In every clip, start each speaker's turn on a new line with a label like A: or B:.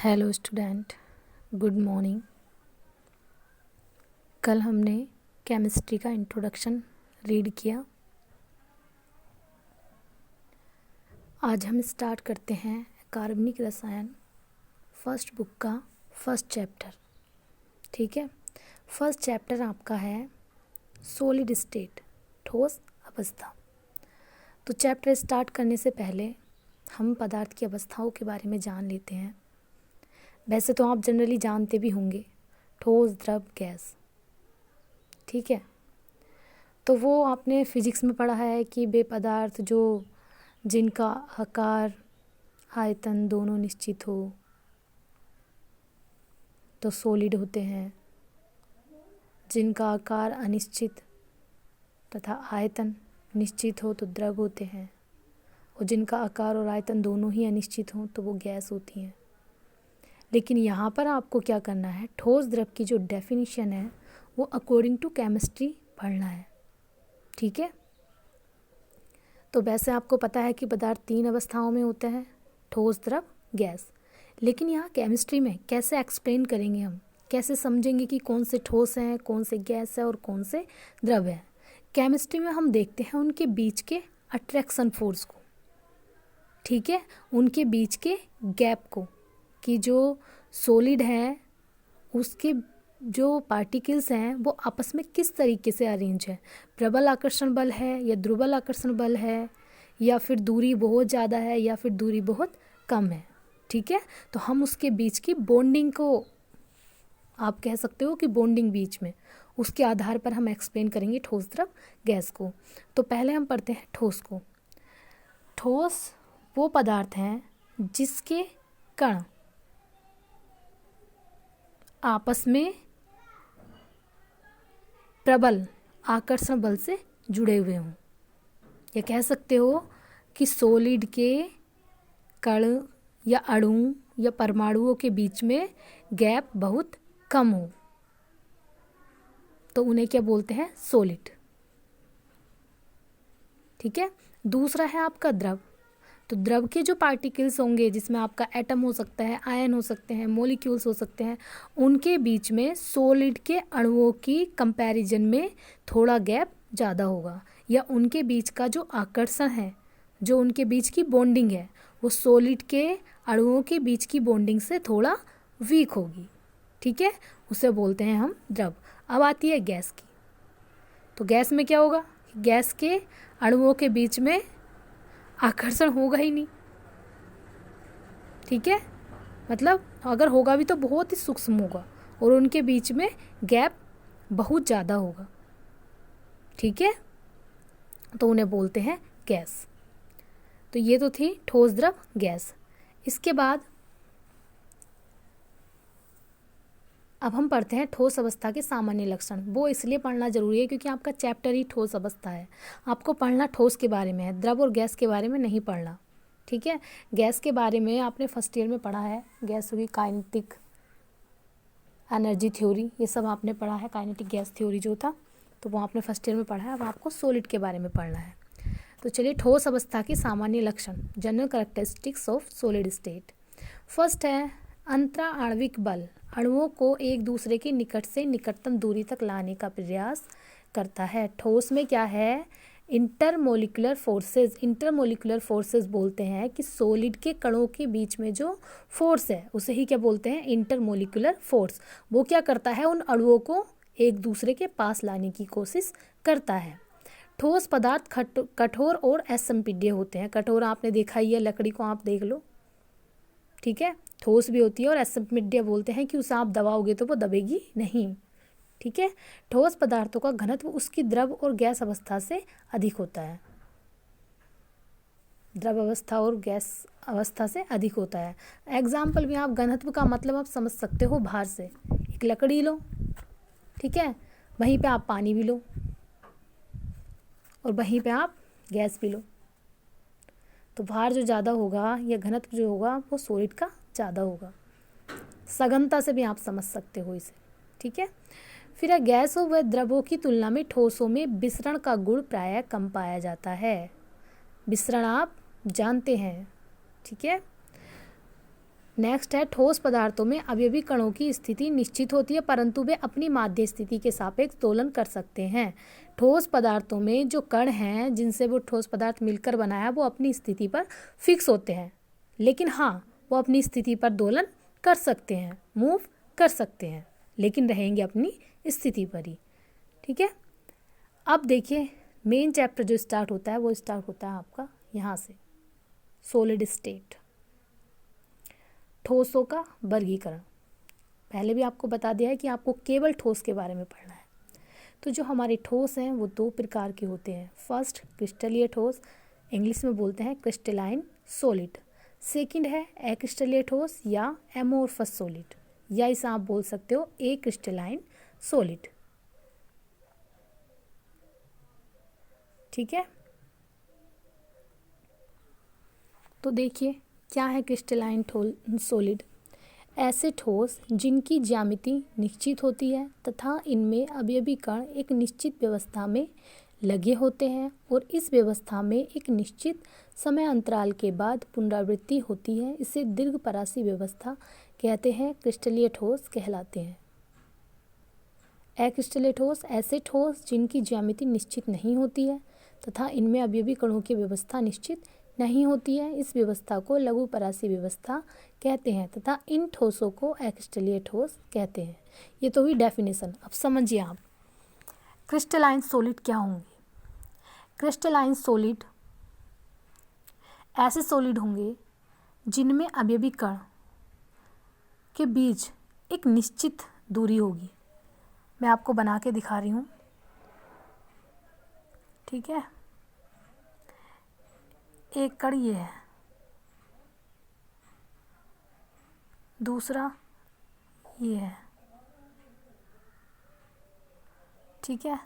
A: Hello student, good morning. कल हमने chemistry का इंट्रोडक्शन रीड किया। आज हम स्टार्ट करते हैं कार्बनिक रसायन फर्स्ट बुक का फर्स्ट चैप्टर। ठीक है, फर्स्ट चैप्टर आपका है सॉलिड स्टेट, ठोस अवस्था। तो चैप्टर स्टार्ट करने से पहले हम पदार्थ की अवस्थाओं के बारे में जान लेते हैं। वैसे तो आप जनरली जानते भी होंगे, ठोस, द्रव, गैस। ठीक है, तो वो आपने फिजिक्स में पढ़ा है कि वे पदार्थ जिनका आकार आयतन दोनों निश्चित हो तो सॉलिड होते हैं, जिनका आकार अनिश्चित तथा आयतन निश्चित हो तो द्रव होते हैं, और जिनका आकार और आयतन दोनों ही अनिश्चित हों तो वो गैस होती हैं। लेकिन यहाँ पर आपको क्या करना है, ठोस द्रव की जो डेफिनेशन है वो अकॉर्डिंग टू केमिस्ट्री पढ़ना है। ठीक है, तो वैसे आपको पता है कि पदार्थ 3 अवस्थाओं में होते हैं, ठोस, द्रव, गैस। लेकिन यहाँ केमिस्ट्री में कैसे एक्सप्लेन करेंगे, हम कैसे समझेंगे कि कौन से ठोस हैं, कौन से गैस है और कौन से द्रव है। केमिस्ट्री में हम देखते हैं उनके बीच के अट्रैक्शन फोर्स को। ठीक है, उनके बीच के गैप को, कि जो सॉलिड है उसके जो पार्टिकल्स हैं वो आपस में किस तरीके से अरेंज है। प्रबल आकर्षण बल है या दुर्बल आकर्षण बल है, या फिर दूरी बहुत ज़्यादा है या फिर दूरी बहुत कम है। ठीक है, तो हम उसके बीच की बॉन्डिंग को, आप कह सकते हो कि बॉन्डिंग बीच में, उसके आधार पर हम एक्सप्लेन करेंगे ठोस, द्रव, गैस को। तो पहले हम पढ़ते हैं ठोस को। ठोस वो पदार्थ हैं जिसके कण आपस में प्रबल आकर्षण बल से जुड़े हुए हों, या कह सकते हो कि सॉलिड के कण या अणु या परमाणुओं के बीच में गैप बहुत कम हो तो उन्हें क्या बोलते हैं, सॉलिड। ठीक है, दूसरा है आपका द्रव। तो द्रव के जो पार्टिकल्स होंगे, जिसमें आपका एटम हो सकता है, आयन हो सकते हैं, मॉलिक्यूल्स हो सकते हैं, उनके बीच में सॉलिड के अणुओं की कंपैरिजन में थोड़ा गैप ज़्यादा होगा, या उनके बीच का जो आकर्षण है, जो उनके बीच की बॉन्डिंग है, वो सॉलिड के अणुओं के बीच की बॉन्डिंग से थोड़ा वीक होगी। ठीक है, उसे बोलते हैं हम द्रव। अब आती है गैस की। तो गैस में क्या होगा, गैस के अणुओं के बीच में आकर्षण होगा ही नहीं। ठीक है, मतलब अगर होगा भी तो बहुत ही सूक्ष्म होगा, और उनके बीच में गैप बहुत ज़्यादा होगा। ठीक है, तो उन्हें बोलते हैं गैस। तो ये तो थी ठोस, द्रव, गैस। इसके बाद अब हम पढ़ते हैं ठोस अवस्था के सामान्य लक्षण। वो इसलिए पढ़ना जरूरी है क्योंकि आपका चैप्टर ही ठोस अवस्था है। आपको पढ़ना ठोस के बारे में है, द्रव और गैस के बारे में नहीं पढ़ना। ठीक है, गैस के बारे में आपने फर्स्ट ईयर में पढ़ा है, गैस की काइनेटिक एनर्जी थ्योरी, ये सब आपने पढ़ा है, काइनेटिक गैस थ्योरी जो था, तो वो आपने फर्स्ट ईयर में पढ़ा है। अब आपको सॉलिड के बारे में पढ़ना है। तो चलिए, ठोस अवस्था के सामान्य लक्षण, general characteristics of solid state. First है अंतरा आणविक बल, अणुओं को एक दूसरे के निकट से निकटतम दूरी तक लाने का प्रयास करता है। ठोस में क्या है, इंटरमोलिकुलर फोर्सेस। इंटरमोलिकुलर फोर्सेस बोलते हैं कि सॉलिड के कणों के बीच में जो फोर्स है उसे ही क्या बोलते हैं, इंटरमोलिकुलर फोर्स। वो क्या करता है, उन अणुओं को एक दूसरे के पास लाने की कोशिश करता है। ठोस पदार्थ कठोर और असंपीड्य होते हैं। कठोर आपने देखा ही है, लकड़ी को आप देख लो। ठीक है, ठोस भी होती है, और असंपीड्य बोलते हैं कि उसे आप दबाओगे तो वो दबेगी नहीं। ठीक है, ठोस पदार्थों का घनत्व उसकी द्रव और गैस अवस्था से अधिक होता है। द्रव अवस्था और गैस अवस्था से अधिक होता है। एग्जाम्पल में आप घनत्व का मतलब आप समझ सकते हो, भार से। एक लकड़ी लो, ठीक है, वहीं पे आप पानी भी लो, और वहीं पे आप गैस भी लो, तो भार जो ज़्यादा होगा या घनत्व जो होगा वो सॉलिड का ज़्यादा होगा। सघनता से भी आप समझ सकते हो इसे। ठीक है, फिर है गैसों व द्रवों की तुलना में ठोसों में विसरण का गुण प्रायः कम पाया जाता है। विसरण आप जानते हैं। ठीक है, नेक्स्ट है, ठोस पदार्थों में अवयवी कणों की स्थिति निश्चित होती है परंतु वे अपनी माध्य स्थिति के सापेक्ष दोलन कर सकते हैं। ठोस पदार्थों में जो कण हैं जिनसे वो ठोस पदार्थ मिलकर बना है वो अपनी स्थिति पर फिक्स होते हैं, लेकिन हाँ वो अपनी स्थिति पर दोलन कर सकते हैं, मूव कर सकते हैं, लेकिन रहेंगे अपनी स्थिति पर ही। ठीक है, अब देखिए मेन चैप्टर जो स्टार्ट होता है वो स्टार्ट होता है आपका यहाँ से, सॉलिड स्टेट, ठोसों का वर्गीकरण। पहले भी आपको बता दिया है कि आपको केवल ठोस के बारे में पढ़ना है। तो जो हमारे ठोस हैं वो दो प्रकार के होते हैं। फर्स्ट क्रिस्टलीय ठोस, इंग्लिश में बोलते हैं क्रिस्टलाइन सॉलिड। सेकंड है एक्रिस्टलीय ठोस या एमोर्फस सॉलिड, या इसे आप बोल सकते हो ए क्रिस्टलाइन सॉलिड। ठीक है, तो देखिए क्या है क्रिस्टलाइन सॉलिड। ऐसे ठोस जिनकी ज्यामिति निश्चित होती है तथा इनमें अवयवी कण एक निश्चित व्यवस्था में लगे होते हैं और इस व्यवस्था में एक निश्चित समय अंतराल के बाद पुनरावृत्ति होती है, इसे दीर्घपरासी व्यवस्था कहते हैं, क्रिस्टलीय ठोस कहलाते हैं। अक्रिस्टलीय ठोस, ऐसे ठोस जिनकी ज्यामिति निश्चित नहीं होती है तथा इनमें अवयवी कणों की व्यवस्था निश्चित नहीं होती है, इस व्यवस्था को लघुपरासी व्यवस्था कहते हैं तथा इन ठोसों को अक्रिस्टलीय ठोस कहते हैं। ये तो हुई डेफिनेशन। अब समझिए आप क्रिस्टलाइन सॉलिड क्या होंगे। क्रिस्टलाइन सॉलिड ऐसे सॉलिड होंगे जिनमें अवयवी कण के बीच एक निश्चित दूरी होगी। मैं आपको बना के दिखा रही हूँ। ठीक है, एक कण ये है, दूसरा ये है, ठीक है,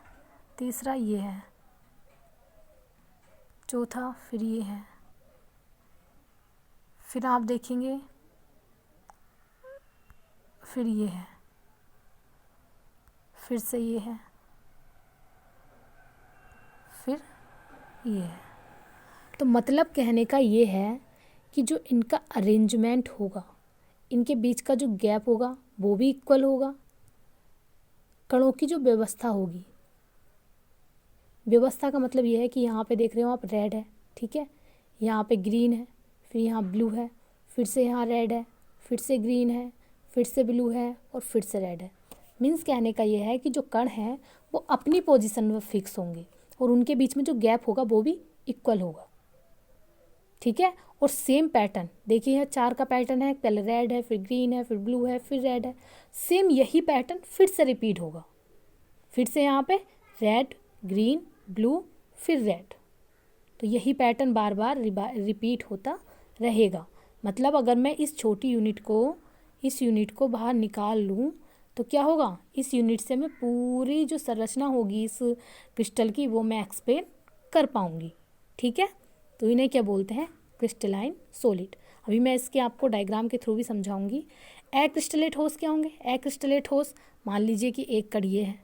A: तीसरा ये है, चौथा फिर ये है, फिर आप देखेंगे फिर ये है, फिर से ये है, फिर ये है। तो मतलब कहने का ये है कि जो इनका अरेंजमेंट होगा, इनके बीच का जो गैप होगा वो भी इक्वल होगा। कणों की जो व्यवस्था होगी, व्यवस्था का मतलब ये है कि यहाँ पे देख रहे हो आप रेड है, ठीक है, यहाँ पे ग्रीन है, फिर यहाँ ब्लू है, फिर से यहाँ रेड है, फिर से ग्रीन है, फिर से ब्लू है और फिर से रेड है। मीन्स कहने का ये है कि जो कण हैं वो अपनी पोजीशन में फिक्स होंगे और उनके बीच में जो गैप होगा वो भी इक्वल होगा। ठीक है, और सेम पैटर्न देखिए, यहाँ 4 का पैटर्न है, पहले रेड है, फिर ग्रीन है, फिर ब्लू है, फिर रेड है। सेम यही पैटर्न फिर से रिपीट होगा, फिर से यहाँ पे रेड, ग्रीन, ब्लू, फिर रेड। तो यही पैटर्न बार बार रिपीट होता रहेगा। मतलब अगर मैं इस छोटी इस यूनिट को बाहर निकाल लूँ तो क्या होगा, इस यूनिट से मैं पूरी जो संरचना होगी इस क्रिस्टल की वो मैं एक्सप्लेन कर पाऊँगी। ठीक है, तो इन्हें क्या बोलते हैं, क्रिस्टलाइन सॉलिड। अभी मैं इसके आपको डायग्राम के थ्रू भी समझाऊंगी। अक्रिस्टलीय ठोस क्या होंगे। अक्रिस्टलीय ठोस, मान लीजिए कि एक कण ये है,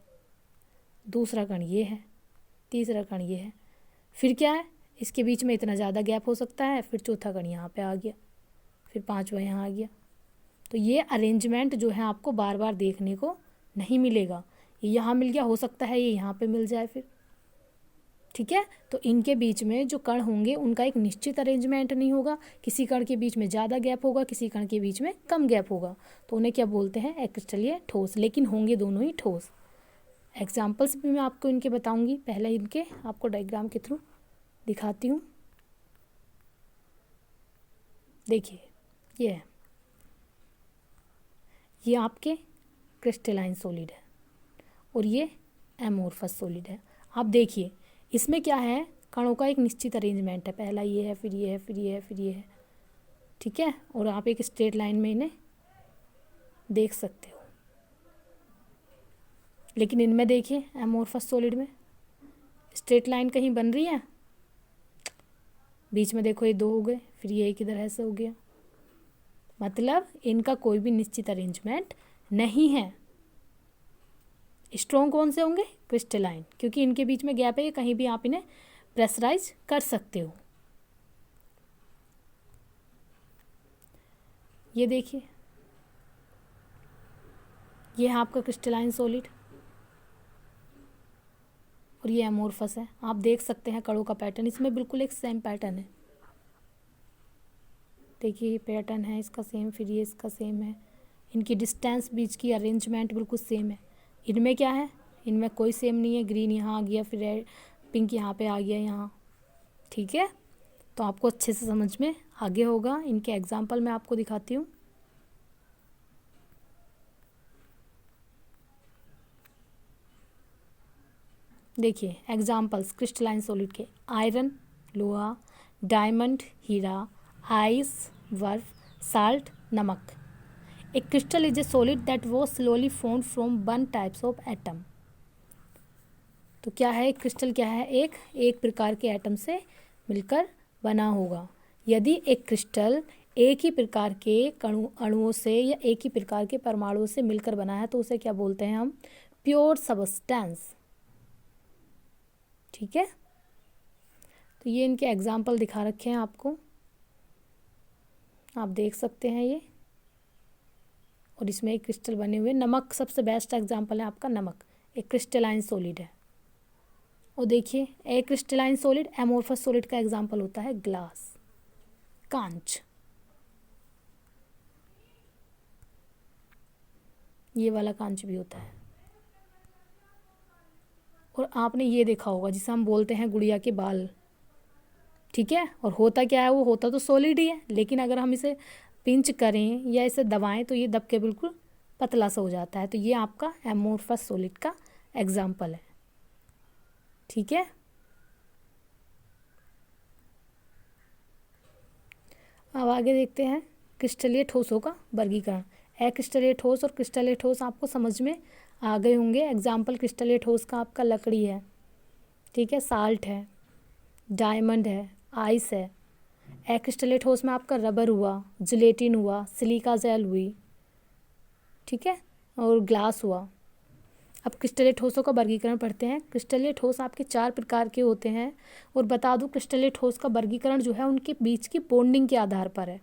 A: दूसरा कण ये है, तीसरा कण ये है, फिर क्या है, इसके बीच में इतना ज़्यादा गैप हो सकता है, फिर चौथा कण यहाँ पे आ गया, फिर पांचवा यहाँ आ गया। तो ये अरेंजमेंट जो है आपको बार बार देखने को नहीं मिलेगा। ये यहाँ मिल गया, हो सकता है ये यहाँ पे मिल जाए फिर। ठीक है, तो इनके बीच में जो कण होंगे उनका एक निश्चित अरेंजमेंट नहीं होगा। किसी कण के बीच में ज़्यादा गैप होगा, किसी कण के बीच में कम गैप होगा, तो उन्हें क्या बोलते हैं, अक्रिस्टलीय ठोस। लेकिन होंगे दोनों ही ठोस। एग्जाम्पल्स भी मैं आपको इनके बताऊंगी, पहले इनके आपको डायग्राम के थ्रू दिखाती हूँ। देखिए ये आपके क्रिस्टलाइन सॉलिड है और ये एमोर्फस सॉलिड है। आप देखिए इसमें क्या है, कणों का एक निश्चित अरेंजमेंट है, पहला ये है, फिर ये है, फिर ये है, फिर ये है। ठीक है, और आप एक स्ट्रेट लाइन में इन्हें देख सकते हो। लेकिन इनमें देखिए एमोर्फस सॉलिड में स्ट्रेट लाइन कहीं बन रही है, बीच में देखो ये 2 हो गए, फिर ये एक इधर ऐसे हो गया। मतलब इनका कोई भी निश्चित अरेंजमेंट नहीं है। स्ट्रॉन्ग कौन से होंगे, क्रिस्टलाइन, क्योंकि इनके बीच में गैप है, कहीं भी आप इन्हें प्रेशराइज कर सकते हो। ये देखिए, ये है आपका क्रिस्टलाइन सॉलिड और ये एमोर्फस है। आप देख सकते हैं कणों का पैटर्न, इसमें बिल्कुल एक सेम पैटर्न है। देखिए ये पैटर्न है इसका सेम, फिर ये इसका सेम है। इनकी डिस्टेंस बीच की अरेंजमेंट बिल्कुल सेम है। इनमें क्या है, इनमें कोई सेम नहीं है। ग्रीन यहाँ आ गया, फिर रेड पिंक यहाँ पे आ गया यहाँ। ठीक है, तो आपको अच्छे से समझ में आगे होगा। इनके एग्जाम्पल मैं आपको दिखाती हूँ। देखिए एग्जाम्पल्स क्रिस्टलाइन सॉलिड के, आयरन लोहा, डायमंड हीरा, आइस बर्फ, साल्ट नमक। A crystal is a solid that was slowly formed from one types of atom. तो क्या है एक क्रिस्टल, क्या है, एक प्रकार के एटम से मिलकर बना होगा। यदि एक क्रिस्टल एक ही प्रकार के अणुओं से या एक ही प्रकार के परमाणुओं से मिलकर बना है तो उसे क्या बोलते हैं हम, प्योर सबस्टेंस। ठीक है, तो ये इनके एग्जाम्पल दिखा रखे हैं आपको, आप देख सकते हैं ये। और इसमें एक क्रिस्टल बने हुए, नमक सबसे बेस्ट एग्जाम्पल है आपका, नमक एक क्रिस्टलाइन सॉलिड है। और देखिए एक क्रिस्टलाइन सॉलिड एमोर्फस सॉलिड का एग्जाम्पल होता है ग्लास, कांच। ये वाला कांच भी होता है। और आपने ये देखा होगा जिसे हम बोलते हैं गुड़िया के बाल। ठीक है, और होता क्या है, वो होता तो सॉलिड ही है, लेकिन अगर हम इसे पिंच करें या इसे दबाएं तो ये दब के बिल्कुल पतला सा हो जाता है। तो ये आपका एमोर्फस सॉलिड का एग्जाम्पल है। ठीक है, अब आगे देखते हैं क्रिस्टलीय ठोसों का वर्गीकरण। अक्रिस्टलीय ठोस और क्रिस्टलीय ठोस आपको समझ में आ गए होंगे। एग्जाम्पल क्रिस्टलीय ठोस का आपका लकड़ी है, ठीक है, साल्ट है, डायमंड है, आइस है। अक्रिस्टलीय ठोस में आपका रबर हुआ, जिलेटिन हुआ, सिलिका जेल हुई, ठीक है, और ग्लास हुआ। अब क्रिस्टलीय ठोसों का वर्गीकरण पढ़ते हैं। क्रिस्टलीय ठोस आपके 4 प्रकार के होते हैं। और बता दूं क्रिस्टलीय ठोस का वर्गीकरण जो है उनके बीच की बॉन्डिंग के आधार पर है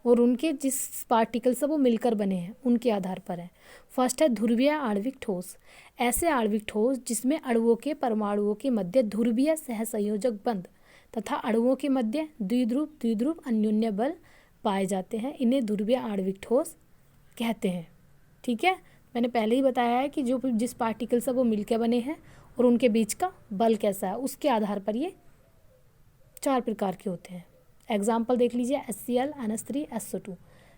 A: और उनके जिस पार्टिकल से वो मिलकर बने हैं उनके आधार पर है। फर्स्ट है ध्रुवीय आणविक ठोस। ऐसे आणविक ठोस जिसमें अणुओं के परमाणुओं के मध्य ध्रुवीय सहसंयोजक बंध तथा अणुओं के मध्य द्विध्रुव अन्योन्य बल पाए जाते हैं, इन्हें ध्रुवीय आणविक ठोस कहते हैं। ठीक है, मैंने पहले ही बताया है कि जो जिस पार्टिकल से वो मिलकर बने हैं और उनके बीच का बल कैसा है उसके आधार पर ये 4 प्रकार के होते हैं। एग्जाम्पल देख लीजिए, HCl, NH3, SO2।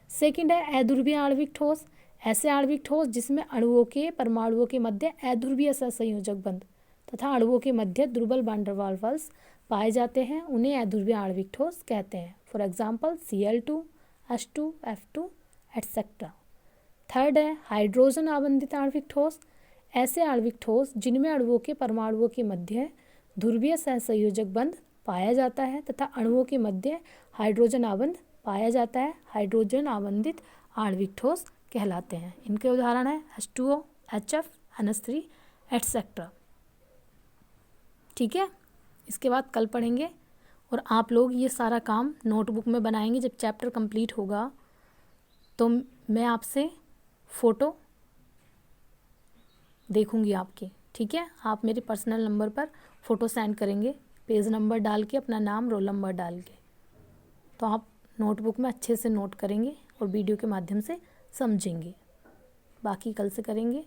A: सेकेंड है अध्रुवीय आणविक ठोस। ऐसे आणविक ठोस जिसमें अणुओं के परमाणुओं के मध्य अध्रुवीय सहसंयोजक बंध तथा अणुओं के मध्य दुर्बल वान डेर वाल्स पाए जाते हैं, उन्हें अध्रुवीय आणविक ठोस कहते हैं। For example Cl2, H2, F2 etcetera. Third है हाइड्रोजन आबंधित आणविक ठोस। ऐसे आणविक ठोस जिनमें अणुओं के परमाणुओं के मध्य ध्रुवीय सहसंयोजक बंध पाया जाता है तथा अणुओं के मध्य हाइड्रोजन आबंध पाया जाता है, हाइड्रोजन आबंधित आणविक ठोस कहलाते हैं। इनके उदाहरण है H2O, HF, NH3 एटसेट्रा। ठीक है, इसके बाद कल पढ़ेंगे और आप लोग ये सारा काम नोटबुक में बनाएंगे। जब चैप्टर कंप्लीट होगा तो मैं आपसे फ़ोटो देखूंगी आपकी। ठीक है, आप मेरे पर्सनल नंबर पर फ़ोटो सेंड करेंगे, पेज नंबर डाल के, अपना नाम, रोल नंबर डाल के, तो आप नोटबुक में अच्छे से नोट करेंगे और वीडियो के माध्यम से समझेंगे। बाकी कल से करेंगे।